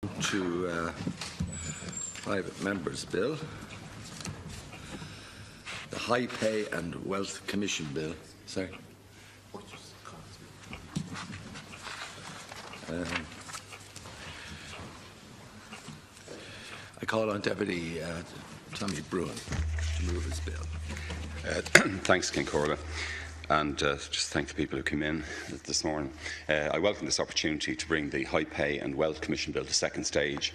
To Private Members Bill, the High Pay and Wealth Commission Bill. Sorry. I call on Deputy Tommy Broughan to move his bill. Thanks, Kincorla. And just thank the people who came in this morning. I welcome this opportunity to bring the High Pay and Wealth Commission Bill to second stage.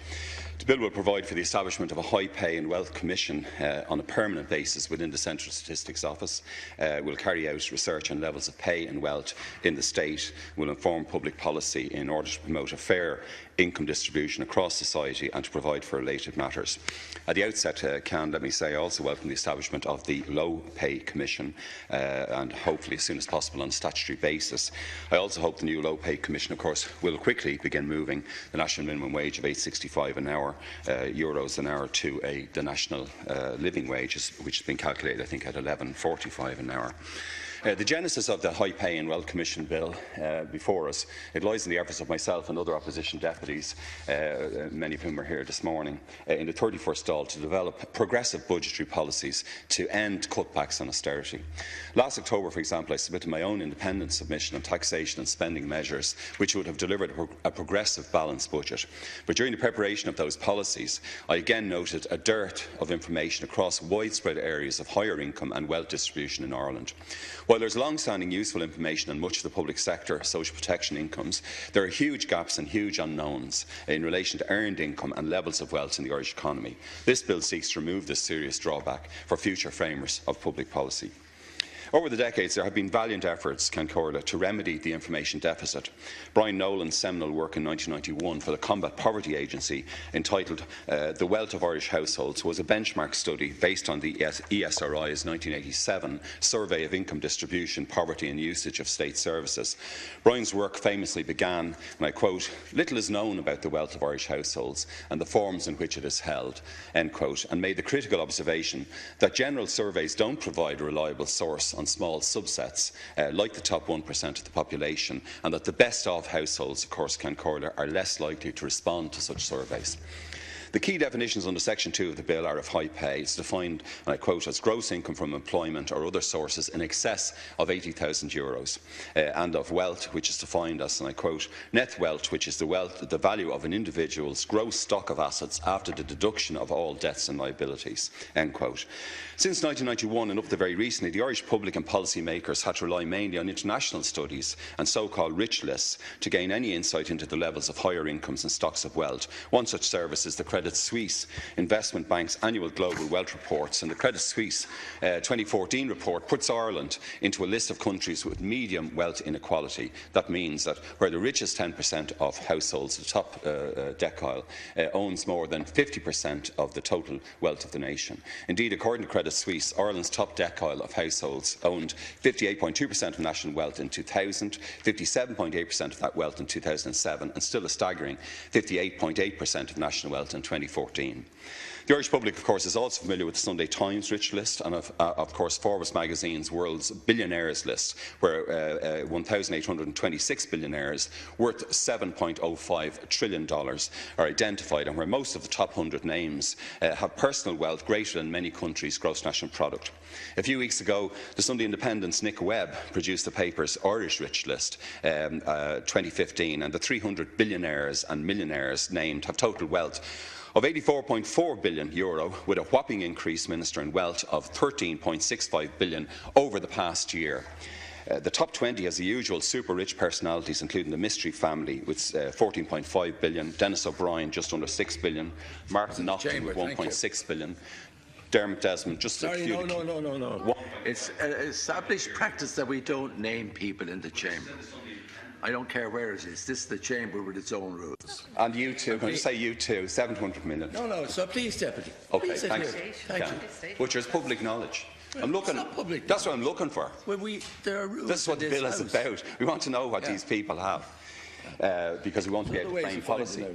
The bill will provide for the establishment of a High Pay and Wealth Commission on a permanent basis within the Central Statistics Office. Will carry out research on levels of pay and wealth in the state, will inform public policy in order to promote a fair income distribution across society and to provide for related matters. At the outset, let me say I also welcome the establishment of the Low Pay Commission and hopefully as soon as possible on a statutory basis. I also hope the new Low Pay Commission, of course, will quickly begin moving the national minimum wage of €8.65 an hour, euros an hour, to the national living wage, which has been calculated, I think, at €11.45 an hour. The genesis of the High Pay and Wealth Commission Bill before us, it lies in the efforts of myself and other opposition deputies, many of whom are here this morning, in the 31st Dáil to develop progressive budgetary policies to end cutbacks on austerity. Last October, for example, I submitted my own independent submission on taxation and spending measures which would have delivered a progressive balanced budget. But during the preparation of those policies, I again noted a dearth of information across widespread areas of higher income and wealth distribution in Ireland. While there is long-standing useful information on much of the public sector social protection incomes, there are huge gaps and huge unknowns in relation to earned income and levels of wealth in the Irish economy. This bill seeks to remove this serious drawback for future framers of public policy. Over the decades, there have been valiant efforts, Kincorla, to remedy the information deficit. Brian Nolan's seminal work in 1991 for the Combat Poverty Agency, entitled The Wealth of Irish Households, was a benchmark study based on the ESRI's 1987 Survey of Income Distribution, Poverty and Usage of State Services. Brian's work famously began, and I quote, "Little is known about the wealth of Irish households and the forms in which it is held," end quote, and made the critical observation that general surveys don't provide a reliable source on small subsets, like the top 1% of the population, and that the best-off households, of course, Kincorla, are less likely to respond to such surveys. The key definitions under Section 2 of the bill are of high pay. It's defined, and I quote, as gross income from employment or other sources in excess of €80,000, and of wealth, which is defined as, and I quote, net wealth, which is the value of an individual's gross stock of assets after the deduction of all debts and liabilities, end quote. Since 1991 and up to very recently, the Irish public and policy makers had to rely mainly on international studies and so-called rich lists to gain any insight into the levels of higher incomes and stocks of wealth. One such service is the Credit Suisse Investment Bank's annual Global Wealth Reports, and the Credit Suisse 2014 report puts Ireland into a list of countries with medium wealth inequality. That means that where the richest 10% of households, the top decile, owns more than 50% of the total wealth of the nation. Indeed, according to Credit Suisse, Ireland's top decile of households owned 58.2% of national wealth in 2000, 57.8% of that wealth in 2007, and still a staggering 58.8% of national wealth in 2014. The Irish public, of course, is also familiar with the Sunday Times Rich List and, of course, Forbes magazine's World's Billionaires List, where 1,826 billionaires worth $7.05 trillion are identified, and where most of the top 100 names have personal wealth greater than many countries' gross national product. A few weeks ago, the Sunday Independent's Nick Webb produced the paper's Irish Rich List 2015, and the 300 billionaires and millionaires named have total wealth of €84.4 billion, with a whopping increase, Minister, in wealth of €13.65 billion over the past year. The top 20 has the usual super-rich personalities, including the Mystery family with €14.5 billion, Dennis O'Brien just under €6 billion, Martin Naughton with €1.6 billion, Dermot Desmond just a few... No. It's an established practice that we don't name people in the chamber. I don't care where it is. This is the chamber with its own rules. And you too. Can I just say you too? 700 million. No. So please, Deputy. Okay, please thanks. Thank you. Which is public knowledge. Well, I'm looking. It's not public. That's what I'm looking for. Well, there are rules. This is what the bill is about. We want to know what these people have. because we want to be able to frame policy.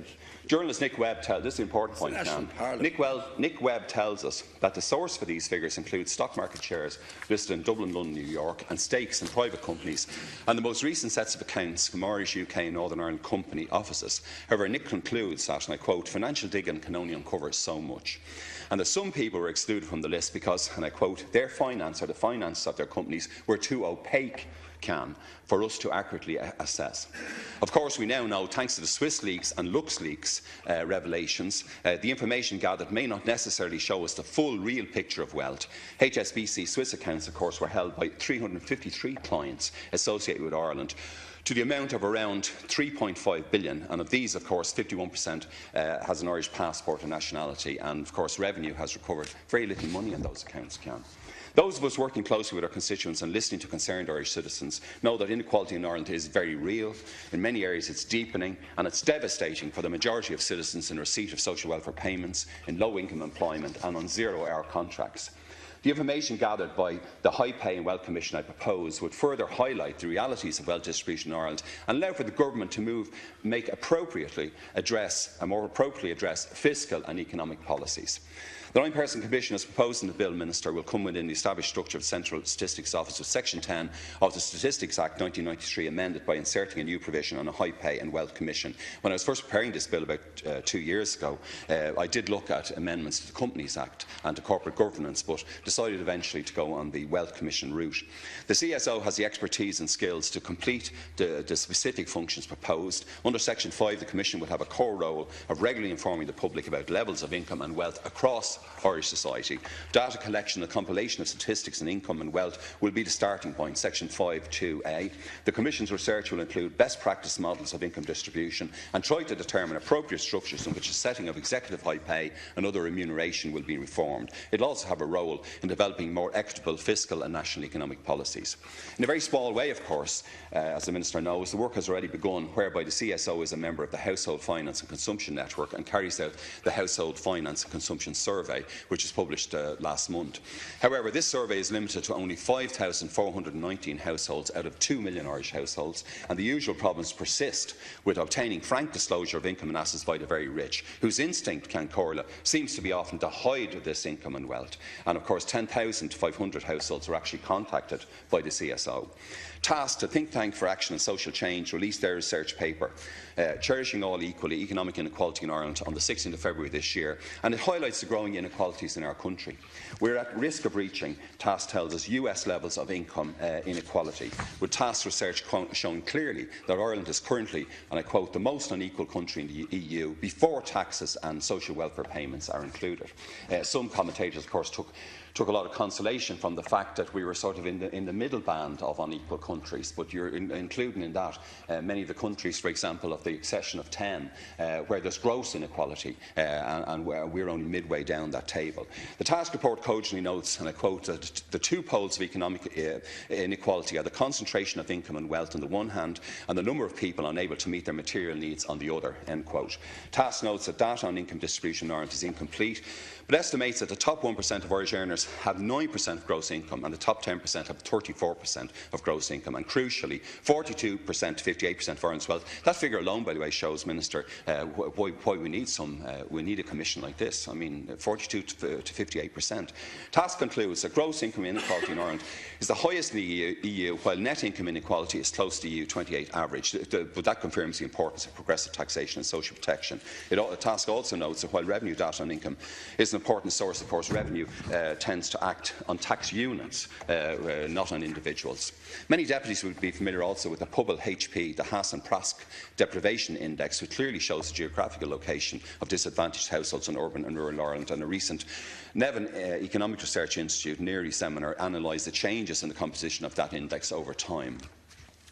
Journalist Nick Webb tells this is an important point now. Nick Webb tells us that the source for these figures includes stock market shares listed in Dublin, London, New York, and stakes in private companies, and the most recent sets of accounts from Irish, UK and Northern Ireland company offices. However, Nick concludes that, and I quote, "financial digging can only uncover so much," and that some people were excluded from the list because, and I quote, "their finance or the finance of their companies were too opaque for us to accurately assess." Of course, we now know, thanks to the Swiss leaks and LuxLeaks revelations, the information gathered may not necessarily show us the full, real picture of wealth. HSBC Swiss accounts, of course, were held by 353 clients associated with Ireland, to the amount of around 3.5 billion, and of these, of course, 51% has an Irish passport and nationality, and of course revenue has recovered very little money in those accounts. Those of us working closely with our constituents and listening to concerned Irish citizens know that inequality in Ireland is very real. In many areas it's deepening, and it's devastating for the majority of citizens in receipt of social welfare payments, in low-income employment and on zero-hour contracts. The information gathered by the High Pay and Wealth Commission I propose would further highlight the realities of wealth distribution in Ireland and allow for the government to more appropriately address fiscal and economic policies. The 9-person commission as proposed in the bill, Minister, will come within the established structure of the Central Statistics Office with Section 10 of the Statistics Act 1993 amended by inserting a new provision on a High Pay and Wealth Commission. When I was first preparing this bill about 2 years ago, I did look at amendments to the Companies Act and to corporate governance, but decided eventually to go on the Wealth Commission route. The CSO has the expertise and skills to complete the specific functions proposed. Under Section 5, the Commission will have a core role of regularly informing the public about levels of income and wealth across Irish society. Data collection and compilation of statistics on income and wealth will be the starting point, Section 5(2)(a). The Commission's research will include best practice models of income distribution and try to determine appropriate structures in which the setting of executive high pay and other remuneration will be reformed. It will also have a role in developing more equitable fiscal and national economic policies. In a very small way, of course, as the Minister knows, the work has already begun, whereby the CSO is a member of the Household Finance and Consumption Network and carries out the Household Finance and Consumption Survey, which was published last month. However, this survey is limited to only 5,419 households out of 2 million Irish households, and the usual problems persist with obtaining frank disclosure of income and assets by the very rich, whose instinct, Can Corla, seems to be often to hide this income and wealth. And of course, 10,500 households were actually contacted by the CSO. Tasked, a think tank for action and social change released their research paper, Cherishing All Equally, Economic Inequality in Ireland, on the 16th of February this year, and it highlights the growing inequalities in our country. We're at risk of reaching, Task tells us, US levels of income inequality, with Task research showing clearly that Ireland is currently, and I quote, the most unequal country in the EU before taxes and social welfare payments are included. Some commentators, of course, took a lot of consolation from the fact that we were sort of in the middle band of unequal countries, but you're including in that many of the countries, for example, of the accession of 10, where there's gross inequality, and we're only midway down that table. The Task report cogently notes, and I quote, that the two poles of economic inequality are the concentration of income and wealth on the one hand, and the number of people unable to meet their material needs on the other, end quote. Task notes that data on income distribution in Ireland is incomplete, but estimates that the top 1% of Irish earners have 9% of gross income and the top 10% have 34% of gross income, and crucially 42% to 58% of Ireland's wealth. That figure alone, by the way, shows, Minister, why we need a commission like this. I mean, 42 to 58%. Task concludes that gross income inequality in Ireland is the highest in the EU, while net income inequality is close to the EU 28 average, but that confirms the importance of progressive taxation and social protection. Task also notes that while revenue data on income is an important source, of course, revenue tends to act on tax units, not on individuals. Many deputies would be familiar also with the Pubble HP, the Haas and Prask Deprivation Index, which clearly shows the geographical location of disadvantaged households in urban and rural Ireland, and a recent Nevin Economic Research Institute NERI seminar analysed the changes in the composition of that index over time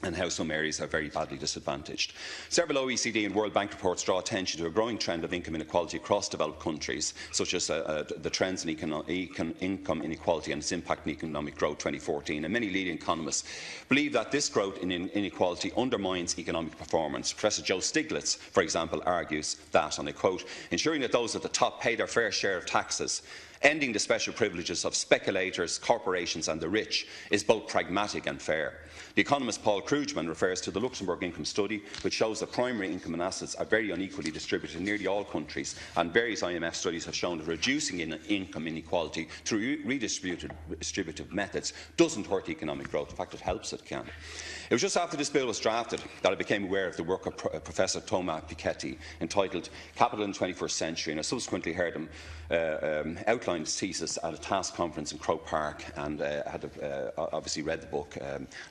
and how some areas are very badly disadvantaged. Several OECD and World Bank reports draw attention to a growing trend of income inequality across developed countries, such as the trends in income inequality and its impact on economic growth 2014. And many leading economists believe that this growth in inequality undermines economic performance. Professor Joe Stiglitz, for example, argues that, and I quote, ensuring that those at the top pay their fair share of taxes Ending the special privileges of speculators, corporations and the rich is both pragmatic and fair. The economist Paul Krugman refers to the Luxembourg income study, which shows that primary income and assets are very unequally distributed in nearly all countries, and various IMF studies have shown that reducing income inequality through redistributive methods doesn't hurt economic growth. In fact, it helps it can. It was just after this bill was drafted that I became aware of the work of Professor Thomas Piketty, entitled Capital in the 21st Century, and I subsequently heard him outline his thesis at a task conference in Croke Park, and had obviously read the book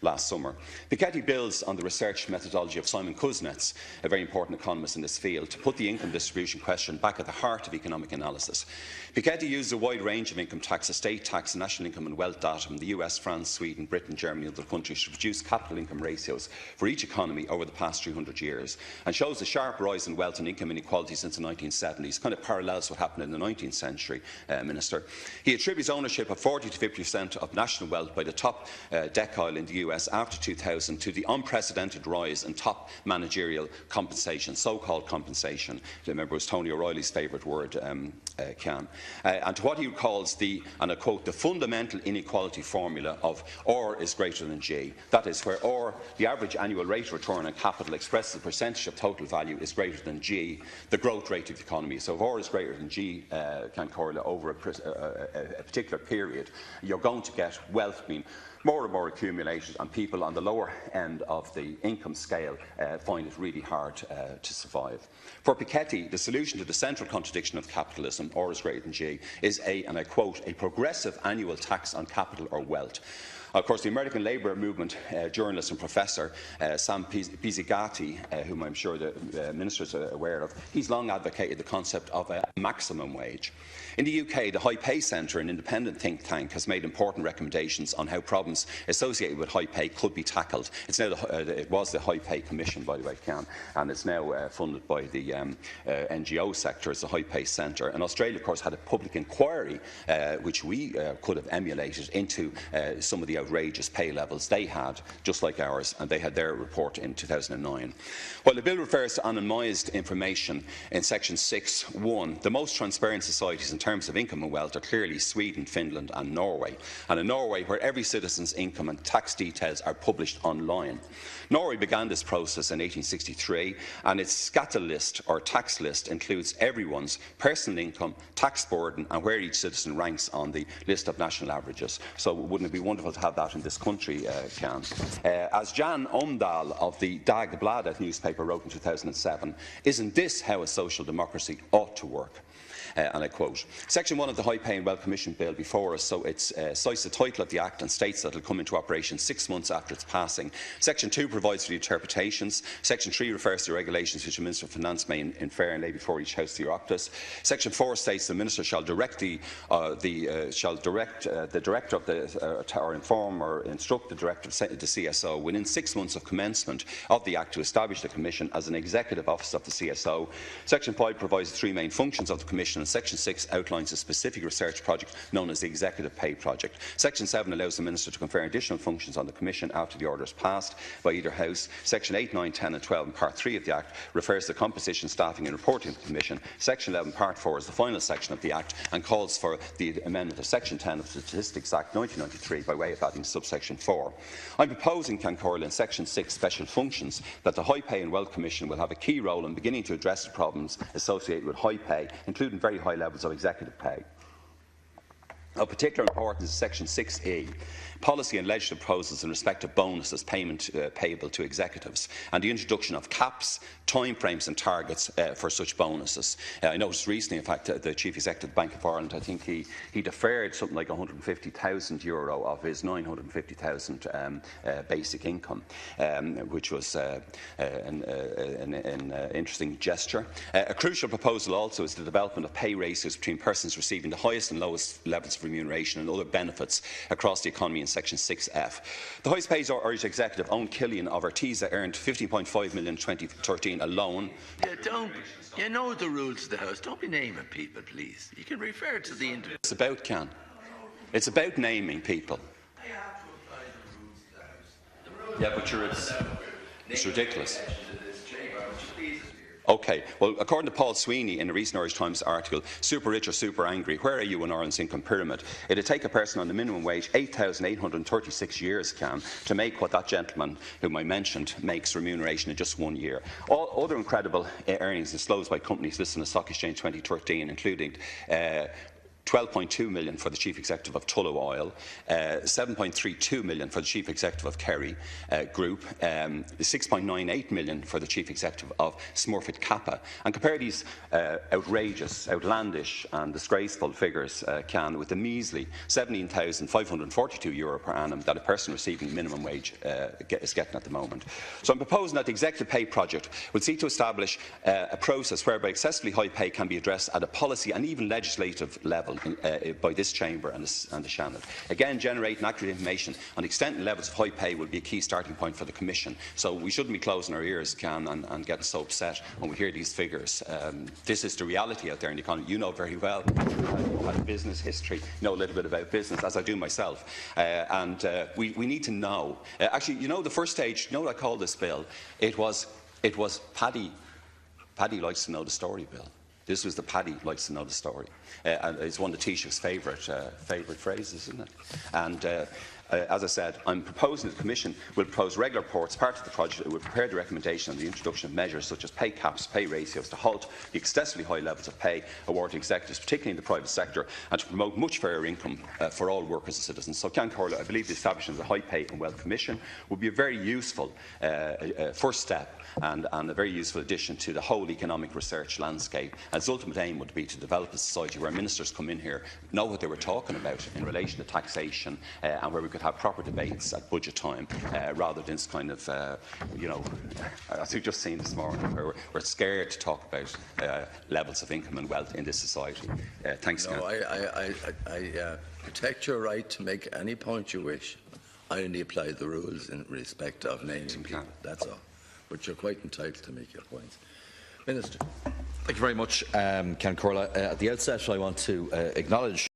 last summer. Piketty builds on the research methodology of Simon Kuznets, a very important economist in this field, to put the income distribution question back at the heart of economic analysis. Piketty uses a wide range of income tax, estate tax, national income and wealth data from the US, France, Sweden, Britain, Germany and other countries to produce capital income ratios for each economy over the past 300 years, and shows the sharp rise in wealth and income inequality since the 1970s, kind of parallels what happened in the 19th century, Minister. He attributes ownership of 40 to 50% of national wealth by the top decile in the US after 2000 to the unprecedented rise in top managerial compensation, so-called compensation. Remember, it was Tony O'Reilly's favourite word, and to what he calls the, and I quote, the fundamental inequality formula of R is greater than G. That is, where R, the average annual rate of return on capital expressed as a percentage of total value, is greater than G, the growth rate of the economy. So if R is greater than G, can correlate over a particular period, you're going to get wealth being more and more accumulated, and people on the lower end of the income scale find it really hard to survive. For Piketty, the solution to the central contradiction of capitalism, R is greater than G, is and I quote, a progressive annual tax on capital or wealth. Of course, the American labour movement journalist and professor Sam Pizzigati, whom I'm sure the ministers are aware of, he's long advocated the concept of a maximum wage. In the UK, the High Pay Centre, an independent think tank, has made important recommendations on how problems associated with high pay could be tackled. It's now it was the High Pay Commission, by the way, and it's now funded by the NGO sector as the High Pay Centre. And Australia, of course, had a public inquiry, which we could have emulated, into some of the outrageous pay levels they had, just like ours, and they had their report in 2009. While the bill refers to anonymised information in section 6(1), the most transparent societies in terms of income and wealth are clearly Sweden, Finland and Norway. And in Norway, where every citizen's income and tax details are published online. Norway began this process in 1863, and its skattelist, or tax list, includes everyone's personal income, tax burden and where each citizen ranks on the list of national averages. So wouldn't it be wonderful to have that in this country, as Jan Omdahl of the Dagbladet newspaper wrote in 2007, isn't this how a social democracy ought to work? And I quote, Section 1 of the High Pay and Wealth Commission Bill before us, so it cites the title of the Act and states that it will come into operation 6 months after its passing. Section 2 provides for the interpretations. Section 3 refers to regulations which the Minister of Finance may infer and lay before each House the Oireachtas. Section 4 states the Minister shall direct the Director of the, or inform or instruct the Director of the CSO within 6 months of commencement of the Act to establish the Commission as an executive office of the CSO. Section 5 provides the 3 main functions of the Commission, and Section 6 outlines a specific research project known as the Executive Pay Project. Section 7 allows the Minister to confer additional functions on the Commission after the order is passed by either House. Section 8, 9, 10 and 12 in Part 3 of the Act refers to composition, staffing and reporting of the Commission. Section 11, Part 4 is the final section of the Act and calls for the amendment of Section 10 of the Statistics Act 1993 by way of adding subsection 4. I'm proposing, Cancora, in Section 6 special functions that the High Pay and Wealth Commission will have a key role in beginning to address the problems associated with high pay, including very high levels of executive pay. Of particular importance is Section 6E, policy and legislative proposals in respect of bonuses payment payable to executives, and the introduction of caps, timeframes and targets for such bonuses. I noticed recently, in fact, the Chief Executive of the Bank of Ireland, I think he deferred something like €150,000 of his €950,000 basic income, which was an interesting gesture. A crucial proposal also is the development of pay ratios between persons receiving the highest and lowest levels of remuneration and other benefits across the economy in Section 6F. The highest paid Irish executive, Owen Killian of Artesa, earned £15.5 million in 2013 alone. You know the rules of the House. Don't be naming people, please. You can refer to the individual. It's about, it's about naming people. Yeah, but it's ridiculous. OK. Well, according to Paul Sweeney in a recent Irish Times article, super rich or super angry, where are you in Ireland's income pyramid? It'd take a person on the minimum wage 8,836 years, to make what that gentleman whom I mentioned makes remuneration in just 1 year. All other incredible earnings disclosed by companies listed on the Stock Exchange 2013, including 12.2 million for the Chief Executive of Tullow Oil, 7.32 million for the Chief Executive of Kerry Group, 6.98 million for the Chief Executive of Smurfit Kappa. And compare these outrageous, outlandish and disgraceful figures, with the measly €17,542 per annum that a person receiving minimum wage is getting at the moment. So I'm proposing that the Executive Pay Project will seek to establish a process whereby excessively high pay can be addressed at a policy and even legislative level by this chamber and the Shannon. Again, generating accurate information on the extent and levels of high pay will be a key starting point for the Commission. So we shouldn't be closing our ears, and getting so upset when we hear these figures. This is the reality out there in the economy. You know very well. You have a business history, know a little bit about business, as I do myself. We need to know. Actually, you know, the first stage, you know what I call this bill? It was Paddy likes to know the story bill. This was the Paddy likes to know the story. And it's one of the Taoiseach's favourite phrases, isn't it? And as I said, I'm proposing that the Commission will propose regular reports. Part of the project it will prepare the recommendation on the introduction of measures such as pay caps, pay ratios to halt the excessively high levels of pay awarded to executives, particularly in the private sector, and to promote much fairer income for all workers and citizens. So, Ceann Comhairle, I believe the establishment of the High Pay and Wealth Commission would be a very useful first step and a very useful addition to the whole economic research landscape. And its ultimate aim would be to develop a society where ministers come in here, know what they were talking about in relation to taxation, and where we could have proper debates at budget time, rather than this kind of, as we've just seen this morning, where we're scared to talk about levels of income and wealth in this society. Thanks, No, I protect your right to make any point you wish. I only apply the rules in respect of naming people. That's all. But you're quite entitled to make your points. Minister. Thank you very much, Ceann Comhairle. At the outset, I want to acknowledge